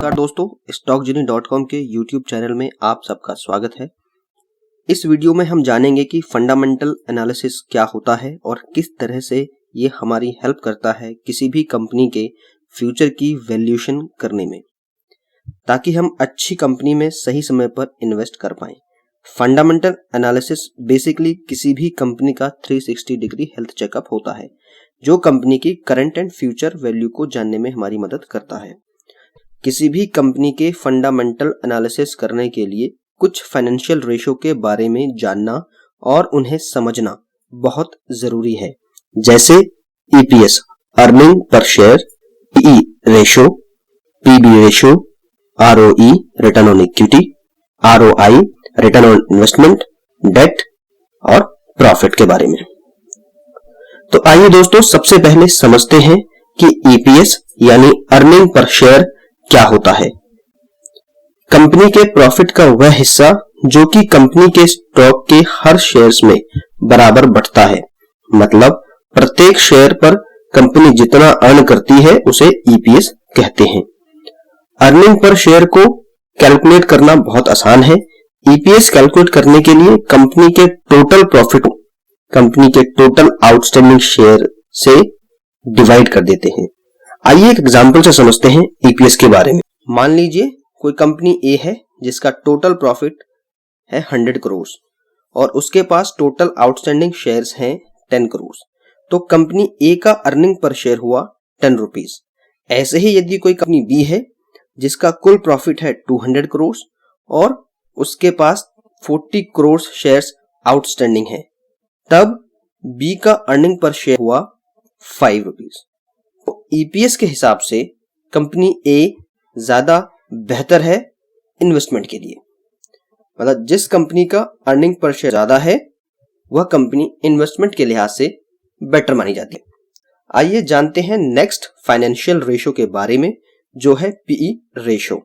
नमस्कार दोस्तों, stockgenie.com के YouTube चैनल में आप सबका स्वागत है। इस वीडियो में हम जानेंगे कि फंडामेंटल एनालिसिस क्या होता है और किस तरह से ये हमारी हेल्प करता है किसी भी कंपनी के फ्यूचर की वैल्यूएशन करने में, ताकि हम अच्छी कंपनी में सही समय पर इन्वेस्ट कर पाएं। फंडामेंटल एनालिसिस बेसिकली किसी भी कंपनी का 360 डिग्री हेल्थ चेकअप होता है, जो कंपनी की करंट एंड फ्यूचर वैल्यू को जानने में हमारी मदद करता है। किसी भी कंपनी के फंडामेंटल एनालिसिस करने के लिए कुछ फाइनेंशियल रेशो के बारे में जानना और उन्हें समझना बहुत जरूरी है, जैसे EPS earning per share, PE ratio, PB ratio, ROE return on equity, ROI return on investment, debt और प्रॉफिट के बारे में। तो आइए दोस्तों, सबसे पहले समझते हैं कि ईपीएस यानी अर्निंग पर शेयर क्या होता है। कंपनी के प्रॉफिट का वह हिस्सा जो कि कंपनी के स्टॉक के हर शेयर्स में बराबर बढ़ता है, मतलब प्रत्येक शेयर पर कंपनी जितना अर्न करती है उसे ईपीएस कहते हैं। अर्निंग पर शेयर को कैलकुलेट करना बहुत आसान है। ईपीएस कैलकुलेट करने के लिए कंपनी के टोटल प्रॉफिट कंपनी के टोटल आउटस्टैंडिंग शेयर से डिवाइड कर देते हैं। आइए एक एग्जांपल से समझते हैं ईपीएस के बारे में। मान लीजिए कोई कंपनी ए है जिसका टोटल प्रॉफिट है 100 करोड़ और उसके पास टोटल आउटस्टैंडिंग शेयर्स हैं 10 करोड़, तो कंपनी ए का अर्निंग पर शेयर हुआ 10 रुपीज। ऐसे ही यदि कोई कंपनी बी है जिसका कुल प्रॉफिट है 200 करोड़ और उसके पास 40 करोड़ शेयर्स आउटस्टैंडिंग है, तब बी का अर्निंग पर शेयर हुआ 5 रुपीज। तो ईपीएस के हिसाब से कंपनी ए ज्यादा बेहतर है इन्वेस्टमेंट के लिए, मतलब जिस कंपनी का अर्निंग पर शेयर ज्यादा है वह कंपनी इन्वेस्टमेंट के लिहाज से बेटर मानी जाती है। आइए जानते हैं नेक्स्ट फाइनेंशियल रेशो के बारे में, जो है पीई रेशो।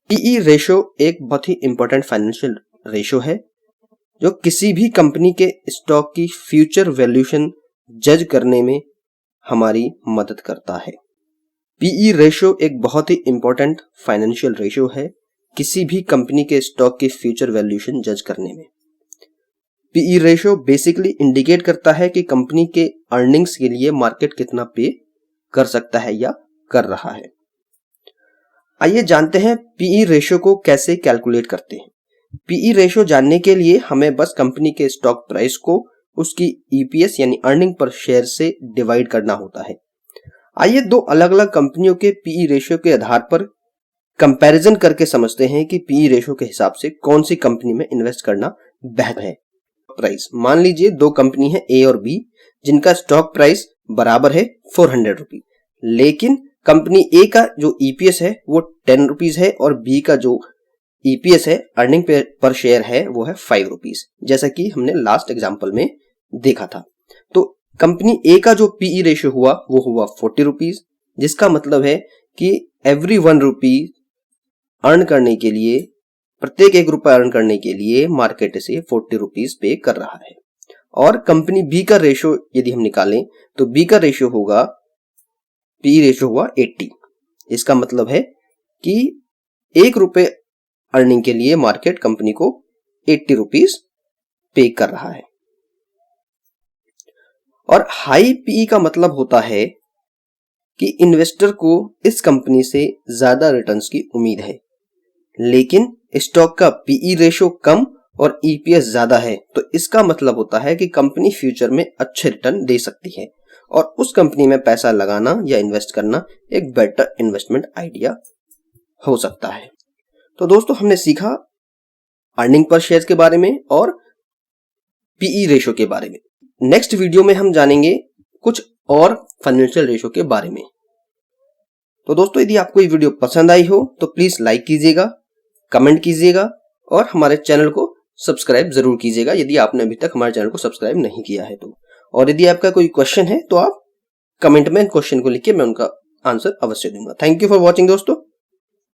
पीई रेशो एक बहुत ही इंपॉर्टेंट फाइनेंशियल रेशो है जो किसी भी कंपनी के स्टॉक की फ्यूचर वैल्यूएशन जज करने में हमारी मदद करता है। पीई रेशो एक बहुत ही इंपॉर्टेंट फाइनेंशियल रेशो है किसी भी कंपनी के स्टॉक की फ्यूचर वैल्यूएशन जज करने में। पीई रेशो बेसिकली इंडिकेट करता है कि कंपनी के अर्निंग्स के लिए मार्केट कितना पे कर सकता है या कर रहा है। आइए जानते हैं पीई रेशो को कैसे कैलकुलेट करते हैं। पीई रेशो जानने के लिए हमें बस कंपनी के स्टॉक प्राइस को उसकी ईपीएस यानी अर्निंग पर शेयर से डिवाइड करना होता है। आइए दो अलग अलग कंपनियों के पीई रेशो के आधार पर कंपैरिजन करके समझते हैं कि पीई रेशो के हिसाब से कौन सी कंपनी में इन्वेस्ट करना बेहतर है। प्राइस, मान लीजिए दो कंपनी है ए और बी जिनका स्टॉक प्राइस बराबर है 400 रुपीज, लेकिन कंपनी ए का जो ईपीएस है वो 10 रुपीज है और बी का जो ईपीएस है अर्निंग पर शेयर है वो है 5 रुपीज, जैसा कि हमने लास्ट एग्जांपल में देखा था। तो कंपनी ए का जो पीई रेशियो हुआ वो हुआ 40 रुपीज, जिसका मतलब है कि एवरी 1 रुपी अर्न करने के लिए, प्रत्येक 1 रुपया अर्न करने के लिए मार्केट से 40 रुपीज पे कर रहा है। और कंपनी बी का रेशियो यदि हम निकालें तो बी का रेशियो होगा, पीई रेशियो हुआ 80। इसका मतलब है कि 1 रुपये अर्निंग के लिए मार्केट कंपनी को 80 रुपीज पे कर रहा है। और हाई पीई का मतलब होता है कि इन्वेस्टर को इस कंपनी से ज्यादा रिटर्न्स की उम्मीद है, लेकिन स्टॉक का पीई रेशो कम और ईपीएस ज्यादा है, तो इसका मतलब होता है कि कंपनी फ्यूचर में अच्छे रिटर्न दे सकती है और उस कंपनी में पैसा लगाना या इन्वेस्ट करना एक बेटर इन्वेस्टमेंट आइडिया हो सकता है। तो दोस्तों, हमने सीखा अर्निंग पर शेयर के बारे में और पीई रेशो के बारे में। नेक्स्ट वीडियो में हम जानेंगे कुछ और फाइनेंशियल रेशो के बारे में। तो दोस्तों, यदि आपको ये वीडियो पसंद आई हो तो प्लीज लाइक कीजिएगा, कमेंट कीजिएगा और हमारे चैनल को सब्सक्राइब जरूर कीजिएगा यदि आपने अभी तक हमारे चैनल को सब्सक्राइब नहीं किया है तो। और यदि आपका कोई क्वेश्चन है तो आप कमेंट में क्वेश्चन को लिख के मैं उनका आंसर अवश्य दूंगा। थैंक यू फॉर वॉचिंग दोस्तों।